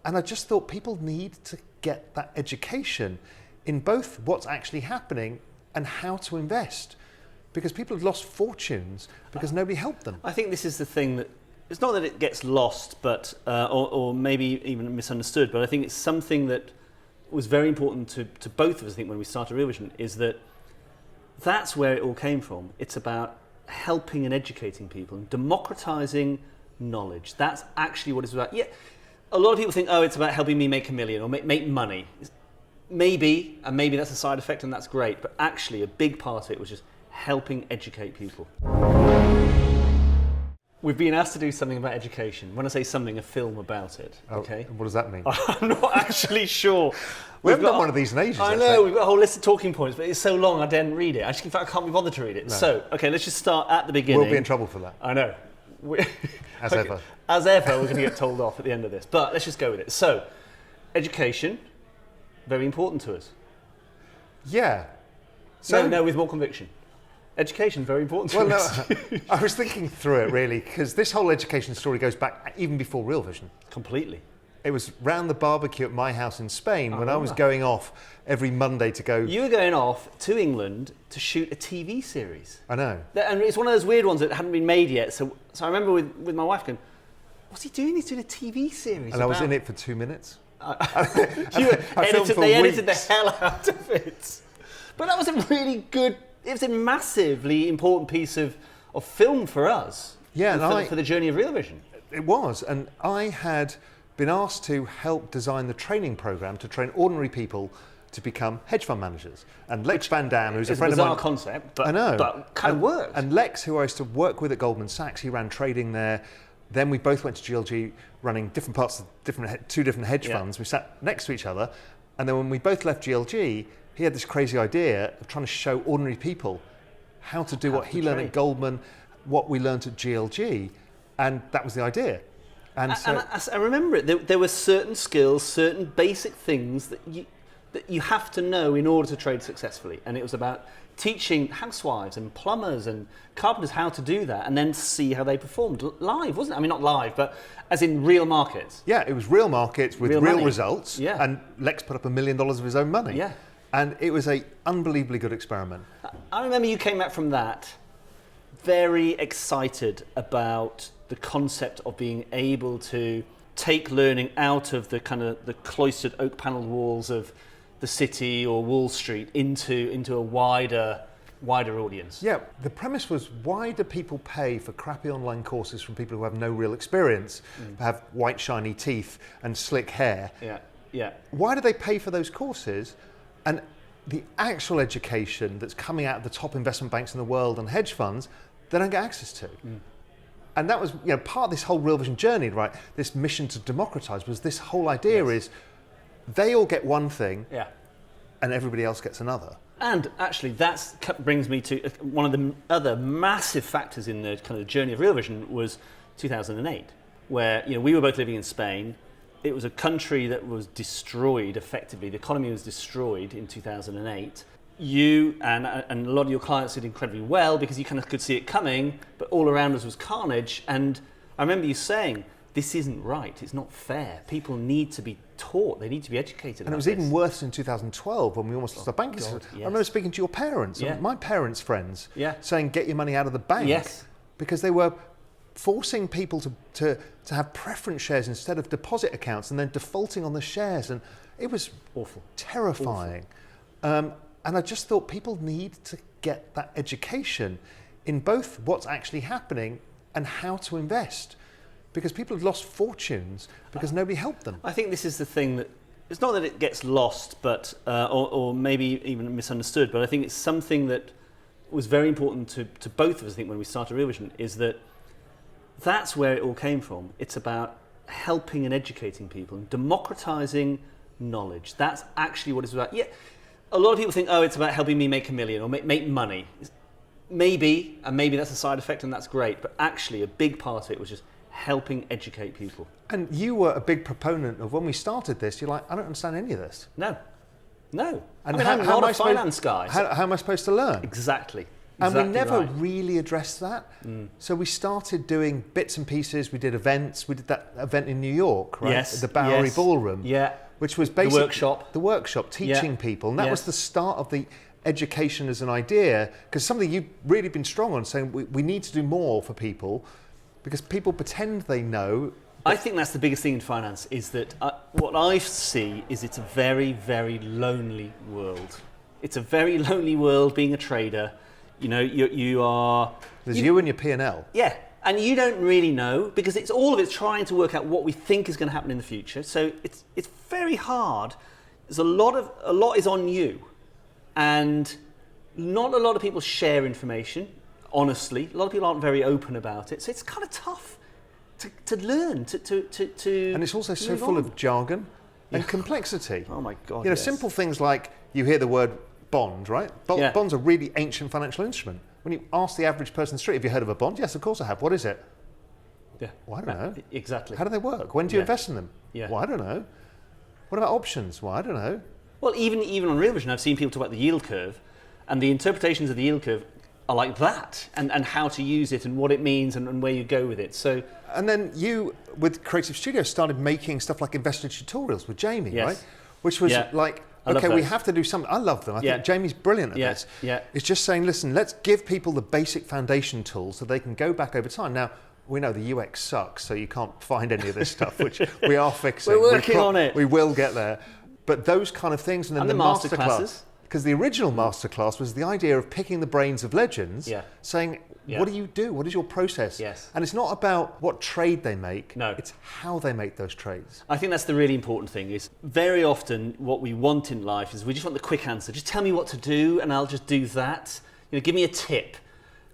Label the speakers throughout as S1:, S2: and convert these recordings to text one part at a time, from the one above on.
S1: And I just thought people need to get that education in both what's actually happening and how to invest. Because people have lost fortunes because nobody helped them.
S2: I think this is the thing that, it's not that it gets lost, but or maybe even misunderstood, but I think it's something that was very important to both of us, I think, when we started Real Vision, is that that's where it all came from. It's about helping and educating people and democratizing knowledge. That's actually what it's about. Yeah, a lot of people think, oh, it's about helping me make $1 million or make money. Maybe, and maybe that's a side effect and that's great, but actually a big part of it was just helping educate people. We've been asked to do something about education. When I say something, a film about it. Okay.
S1: What does that mean?
S2: I'm not actually sure.
S1: We haven't done one of these in ages.
S2: I know, we've got a whole list of talking points, but it's so long I didn't read it. In fact, I can't be bothered to read it. No. So, okay, let's just start at the beginning.
S1: We'll be in trouble for that.
S2: I know.
S1: As ever.
S2: As ever, we're going to get told off at the end of this. But let's just go with it. So, education, very important to us.
S1: Yeah. So
S2: no, with more conviction. Education, very important to us.
S1: No, I was thinking through it really, because this whole education story goes back even before Real Vision.
S2: Completely.
S1: It was round the barbecue at my house in Spain when I was going off every Monday to go...
S2: You were going off to England to shoot a TV series.
S1: I know.
S2: And it's one of those weird ones that hadn't been made yet. So I remember with my wife going, what's he doing? He's doing a TV series.
S1: And I was in it for 2 minutes.
S2: They edited the hell out of it. But that was a really good... It was a massively important piece of film for us.
S1: Yeah,
S2: for the journey of Real Vision.
S1: It was, and I had been asked to help design the training program to train ordinary people to become hedge fund managers. And Lex Van Dam, who's a friend of mine...
S2: It's a bizarre concept, but,
S1: I know.
S2: But kind of works.
S1: And Lex, who I used to work with at Goldman Sachs, he ran trading there. Then we both went to GLG running different parts of two different hedge funds. We sat next to each other. And then when we both left GLG, he had this crazy idea of trying to show ordinary people how to do what he learned at Goldman, what we learned at GLG. And that was the idea. And
S2: I remember it. There were certain skills, certain basic things that you have to know in order to trade successfully. And it was about teaching housewives and plumbers and carpenters how to do that and then see how they performed live, wasn't it? I mean, not live, but as in real markets.
S1: Yeah, it was real markets with real results.
S2: Yeah.
S1: And Lex put up $1 million of his own money.
S2: Yeah.
S1: And it was an unbelievably good experiment.
S2: I remember you came back from that very excited about the concept of being able to take learning out of the kind of the cloistered oak panelled walls of the city or Wall Street into a wider audience.
S1: Yeah, the premise was, why do people pay for crappy online courses from people who have no real experience, who have white shiny teeth and slick hair?
S2: Yeah.
S1: Why do they pay for those courses? And the actual education that's coming out of the top investment banks in the world and hedge funds, they don't get access to. And that was part of this whole Real Vision journey, right? This mission to democratize was this whole idea is they all get one thing and everybody else gets another.
S2: And actually that brings me to one of the other massive factors in the kind of journey of Real Vision was 2008, where we were both living in Spain. It was a country that was destroyed effectively. The economy was destroyed in 2008. You and a lot of your clients did incredibly well because you kind of could see it coming, but all around us was carnage. And I remember you saying, this isn't right, it's not fair. People need to be taught, they need to be educated.
S1: And it was even worse in 2012 when we almost lost our banking system. I remember speaking to your parents, and my parents' friends, saying, get your money out of the bank. Because they were forcing people to have preference shares instead of deposit accounts and then defaulting on the shares. And it was
S2: awful,
S1: terrifying. Awful. And I just thought people need to get that education in both what's actually happening and how to invest. Because people have lost fortunes because nobody helped them.
S2: I think this is the thing that, it's not that it gets lost, but or maybe even misunderstood, but I think it's something that was very important to both of us, I think, when we started Real Vision, is that that's where it all came from. It's about helping and educating people and democratizing knowledge. That's actually what it's about. Yeah, a lot of people think, oh, it's about helping me make $1 million or make money. Maybe, and maybe that's a side effect and that's great, but actually a big part of it was just helping educate people.
S1: And you were a big proponent of, when we started this, you're like, I don't understand any of this.
S2: No.
S1: And
S2: I'm not a finance guy.
S1: How am I supposed to learn?
S2: Exactly.
S1: And we
S2: Exactly
S1: never
S2: right.
S1: really addressed that. So we started doing bits and pieces. We did events. We did that event in New York, right?
S2: Yes,
S1: At the Bowery
S2: yes.
S1: Ballroom.
S2: Yeah.
S1: Which was basically
S2: workshop.
S1: The workshop, teaching people. And that was
S2: Yes.
S1: the start of the education as an idea, because something you've really been strong on, saying we need to do more for people, because people pretend they know.
S2: I think that's the biggest thing in finance, is that what I see is it's a very, very lonely world. It's a very lonely world being a trader. You know, you are...
S1: There's you and your P&L.
S2: Yeah, and you don't really know, because it's all of it's trying to work out what we think is going to happen in the future. So it's very hard. There's a lot is on you, and not a lot of people share information. Honestly, a lot of people aren't very open about it. So it's kind of tough to learn to.
S1: And it's also so
S2: move
S1: full
S2: on.
S1: of jargon and complexity.
S2: Oh my God!
S1: You know,
S2: yes.
S1: simple things like you hear the word bond, right?
S2: Yeah.
S1: Bond's a really ancient financial instrument. When you ask the average person in the street, have you heard of a bond? Yes, of course I have. What is it?
S2: Yeah.
S1: Well, I don't know.
S2: Exactly.
S1: How do they work? When do you
S2: Yeah.
S1: invest in them?
S2: Yeah.
S1: Well, I don't know. What about options? Well, I don't know.
S2: Well, even on Real Vision, I've seen people talk about the yield curve, and the interpretations of the yield curve are like that, and how to use it and what it means and where you go with it. So,
S1: And then you, with Creative Studios, started making stuff like investor tutorials with Jamie,
S2: Yes.
S1: right? Which was
S2: Yeah.
S1: like,
S2: I love
S1: okay, we
S2: those.
S1: have to do something. I love them. I
S2: Yeah.
S1: think Jamie's brilliant at
S2: Yeah.
S1: this.
S2: Yeah.
S1: It's just saying, listen, let's give people the basic foundation tools so they can go back over time. Now, we know the UX sucks, so you can't find any of this stuff, which we are fixing.
S2: We're working on it.
S1: We will get there. But those kind of things, and then
S2: And
S1: the
S2: the
S1: masterclass.
S2: masterclasses.
S1: Because the original masterclass was the idea of picking the brains of legends,
S2: Yeah.
S1: saying,
S2: Yeah.
S1: what do you do? What is your process?
S2: Yes.
S1: And it's not about what trade they make,
S2: No.
S1: it's how they make those trades.
S2: I think that's the really important thing. Is very often what we want in life is we just want the quick answer. Just tell me what to do, and I'll just do that. You know, give me a tip.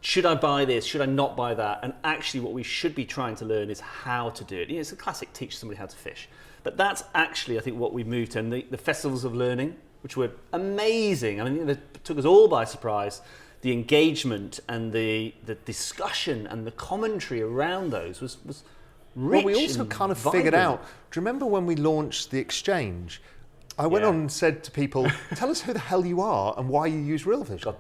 S2: Should I buy this? Should I not buy that? And actually, what we should be trying to learn is how to do it. You know, it's a classic teach somebody how to fish. But that's actually, I think, what we've moved to. And the festivals of learning, which were amazing. I mean, they took us all by surprise. The engagement and the discussion and the commentary around those was rich.
S1: Well, we also
S2: and
S1: kind of
S2: vibrant.
S1: figured out, do you remember when we launched the exchange? I went
S2: Yeah.
S1: on and said to people, tell us who the hell you are and why you use Real Vision.
S2: God,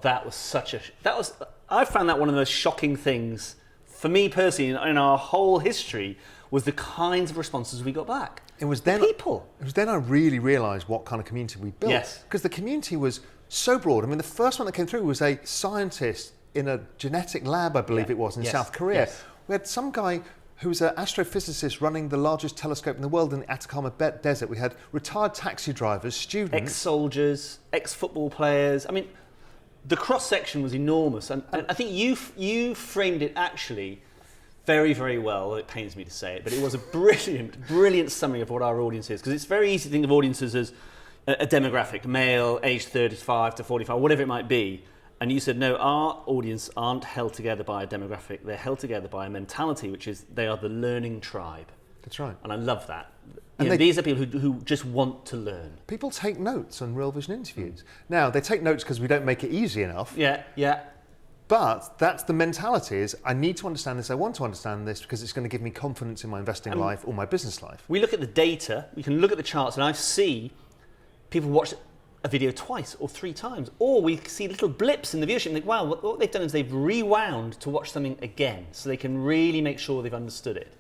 S2: I found that one of the most shocking things for me personally in our whole history was the kinds of responses we got back.
S1: It was
S2: The
S1: then
S2: people.
S1: It was then I really realised what kind of community we built.
S2: Yes.
S1: Because the community was so broad. I mean, the first one that came through was a scientist in a genetic lab, I believe
S2: Yeah.
S1: it was, in
S2: Yes.
S1: South Korea.
S2: Yes.
S1: We had some guy who was an astrophysicist running the largest telescope in the world in the Atacama Desert. We had retired taxi drivers, students.
S2: Ex-soldiers, ex-football players. I mean, the cross-section was enormous. And I think you framed it actually very, very well. It pains me to say it, but it was a brilliant summary of what our audience is. Because it's very easy to think of audiences as a demographic, male, aged 35 to 45, whatever it might be. And you said, no, our audience aren't held together by a demographic. They're held together by a mentality, which is they are the learning tribe.
S1: That's right.
S2: And I love that.
S1: And
S2: You know, these are people who just want to learn.
S1: People take notes on Real Vision interviews. Now, they take notes because we don't make it easy enough.
S2: Yeah, yeah.
S1: But that's the mentality is I need to understand this, I want to understand this because it's going to give me confidence in my investing life or my business life.
S2: We look at the data, we can look at the charts, and I see people watch a video twice or three times, or we see little blips in the viewership and think, wow, what they've done is they've rewound to watch something again so they can really make sure they've understood it.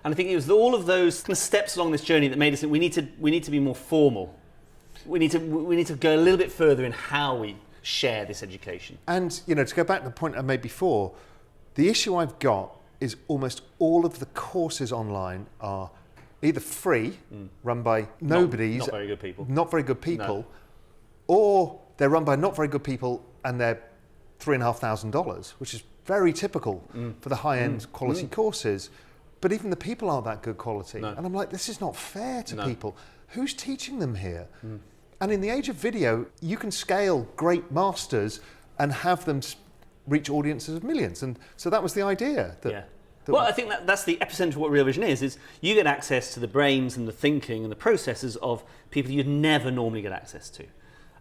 S2: And I think it was all of those kind of steps along this journey that made us think we need to be more formal. We need to go a little bit further in how we share this education.
S1: And, you know, to go back to the point I made before, the issue I've got is almost all of the courses online are either free, run by nobodies,
S2: Not very good people.
S1: not very good people,
S2: No.
S1: or they're run by not very good people and they're $3,500, which is very typical for the high-end quality courses. But even the people aren't that good quality.
S2: No.
S1: And I'm like, this is not fair to
S2: No.
S1: people. Who's teaching them here? And in the age of video, you can scale great masters and have them reach audiences of millions. And so that was the idea.
S2: Yeah. Well, I think that's the epicenter of what Real Vision is you get access to the brains and the thinking and the processes of people you'd never normally get access to.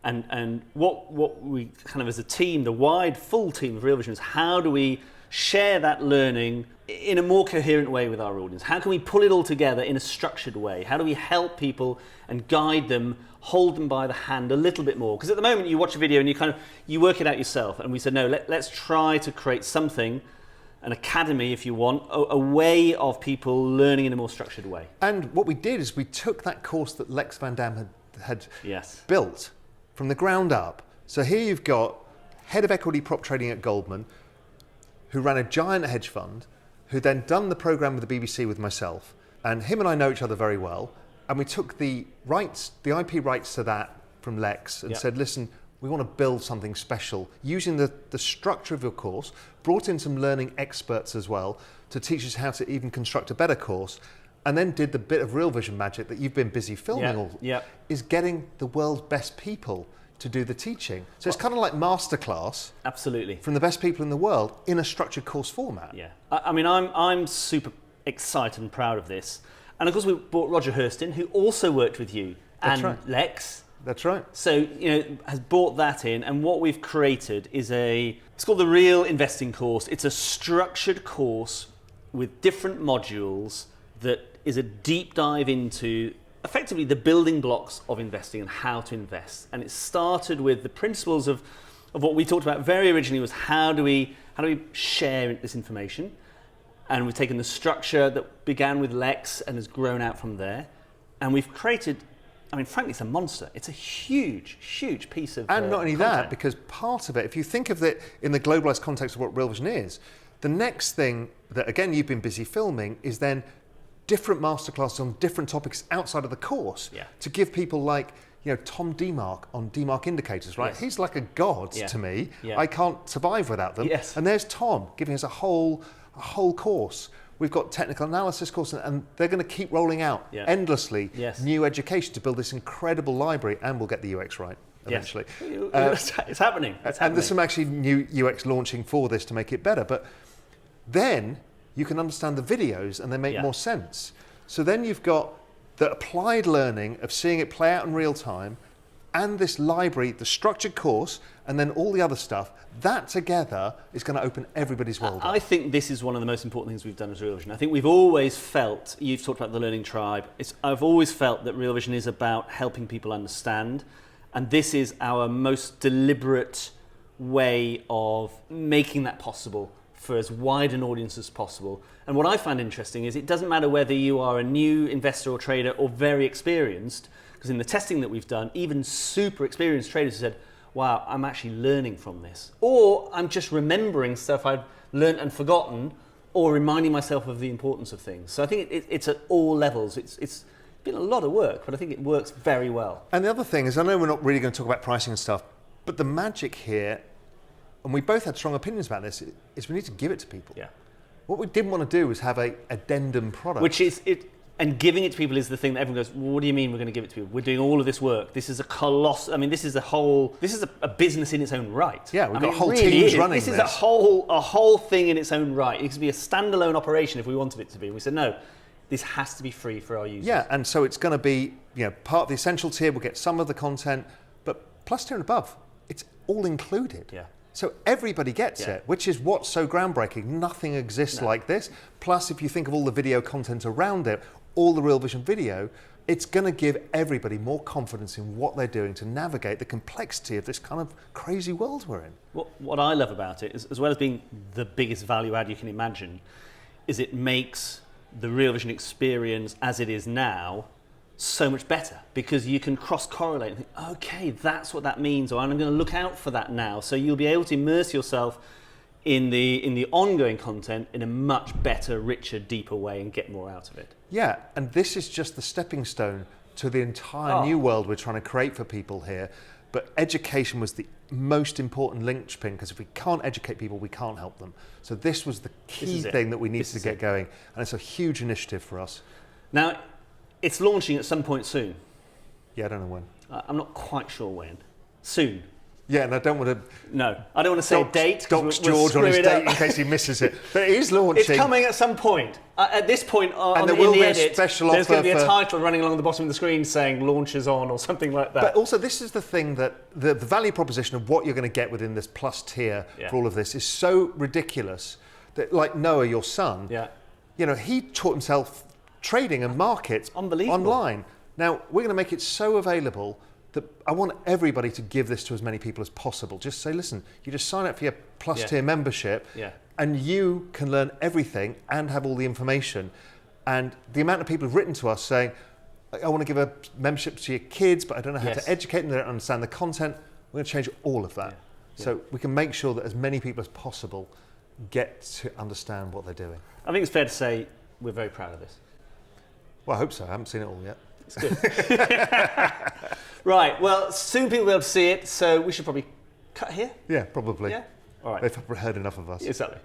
S2: And what we kind of as a team, the wide, full team of Real Vision is how do we share that learning in a more coherent way with our audience? How can we pull it all together in a structured way? How do we help people and guide them, hold them by the hand a little bit more? Because at the moment you watch a video and you work it out yourself, and we said, no, let's try to create something, an academy if you want, a way of people learning in a more structured way.
S1: And what we did is we took that course that Lex Van Dam had
S2: Yes.
S1: built from the ground up. So here you've got head of equity prop trading at Goldman, who ran a giant hedge fund, who then done the program with the BBC with myself, and him and I know each other very well, and we took the rights, the IP rights to that from Lex, and said, listen, we want to build something special using the structure of your course, brought in some learning experts as well to teach us how to even construct a better course, and then did the bit of Real Vision magic that you've been busy filming is getting the world's best people to do the teaching. So it's kind of like masterclass.
S2: Absolutely.
S1: From the best people in the world in a structured course format.
S2: Yeah. I mean, I'm super excited and proud of this. And of course we brought Roger Hurst in, who also worked with you and Lex.
S1: That's right.
S2: So, has brought that in, and what we've created is it's called the Real Investing Course. It's a structured course with different modules that is a deep dive into effectively the building blocks of investing and how to invest. And it started with the principles of what we talked about very originally was how do we share this information? And we've taken the structure that began with Lex and has grown out from there. And we've created, I mean, frankly, it's a monster. It's a huge, huge piece of
S1: And not only
S2: content.
S1: that, because part of it, if you think of it in the globalized context of what Real Vision is, the next thing that, again, you've been busy filming is then different masterclasses on different topics outside of the course to give people like, Tom DeMark on DeMark indicators, right?
S2: Yes.
S1: He's like a god to me.
S2: Yeah.
S1: I can't survive without them.
S2: Yes.
S1: And there's Tom giving us a whole course. We've got technical analysis course, and they're going to keep rolling out endlessly new education to build this incredible library, and we'll get the UX right eventually.
S2: It's happening.
S1: And there's some actually new UX launching for this to make it better. But then you can understand the videos and they make more sense. So then you've got the applied learning of seeing it play out in real time, and this library, the structured course, and then all the other stuff. That together is going to open everybody's world up.
S2: I think this is one of the most important things we've done as Real Vision. I think we've always felt, you've talked about the learning tribe, I've always felt that Real Vision is about helping people understand, and this is our most deliberate way of making that possible for as wide an audience as possible. And what I find interesting is it doesn't matter whether you are a new investor or trader or very experienced, because in the testing that we've done, even super experienced traders have said, wow, I'm actually learning from this. Or I'm just remembering stuff I've learned and forgotten, or reminding myself of the importance of things. So I think it's at all levels. It's been a lot of work, but I think it works very well.
S1: And the other thing is, I know we're not really going to talk about pricing and stuff, but the magic here, and we both had strong opinions about this, is we need to give it to people.
S2: Yeah.
S1: What we didn't want to do was have a addendum product.
S2: Which is it. And giving it to people is the thing that everyone goes, well, what do you mean we're going to give it to people? We're doing all of this work. This is a colossal, I mean, this is a business in its own right.
S1: Yeah, we've got
S2: mean,
S1: whole
S2: really
S1: teams running
S2: this.
S1: This
S2: is a whole thing in its own right. It could be a standalone operation if we wanted it to be. We said, no, this has to be free for our users.
S1: Yeah, and so it's going to be, part of the essential tier, we'll get some of the content, but plus tier and above, it's all included.
S2: Yeah.
S1: So everybody gets it, which is what's so groundbreaking. Nothing exists like this. Plus, if you think of all the video content around it, all the Real Vision video, it's going to give everybody more confidence in what they're doing to navigate the complexity of this kind of crazy world we're in.
S2: What I love about it, is, as well as being the biggest value add you can imagine, is it makes the Real Vision experience as it is now so much better, because you can cross-correlate and think, okay, that's what that means, or I'm going to look out for that now. So you'll be able to immerse yourself in the ongoing content in a much better, richer, deeper way and get more out of it.
S1: Yeah, and this is just the stepping stone to the entire new world we're trying to create for people here. But education was the most important linchpin, because if we can't educate people, we can't help them. So this was the key thing that we needed to get going, and it's a huge initiative for us.
S2: Now, it's launching at some point soon.
S1: Yeah, I don't know when.
S2: I'm not quite sure when. Soon.
S1: Yeah, and I don't want to...
S2: No, I don't want to say a date.
S1: Dox George on his date in case he misses it. But it is launching.
S2: It's coming at some point. At this point,
S1: and there will be a special
S2: there's going to be a
S1: offer
S2: title running along the bottom of the screen saying launches on or something like that.
S1: But also, this is the thing that the value proposition of what you're going to get within this plus tier for all of this is so ridiculous. like Noah, your son,
S2: Yeah.
S1: he taught himself trading and markets
S2: Unbelievable.
S1: online. Now, we're going to make it so available that I want everybody to give this to as many people as possible. Just say, listen, you just sign up for your plus tier membership and you can learn everything and have all the information. And the amount of people who've written to us saying, I want to give a membership to your kids, but I don't know how to educate them, they don't understand the content. We're going to change all of that. So we can make sure that as many people as possible get to understand what they're doing.
S2: I think it's fair to say we're very proud of this.
S1: Well, I hope so. I haven't seen it all yet.
S2: It's good. Right, well, soon people will be able to see it, so we should probably cut here.
S1: Yeah, probably.
S2: Yeah? All right.
S1: They've heard enough of us.
S2: Exactly.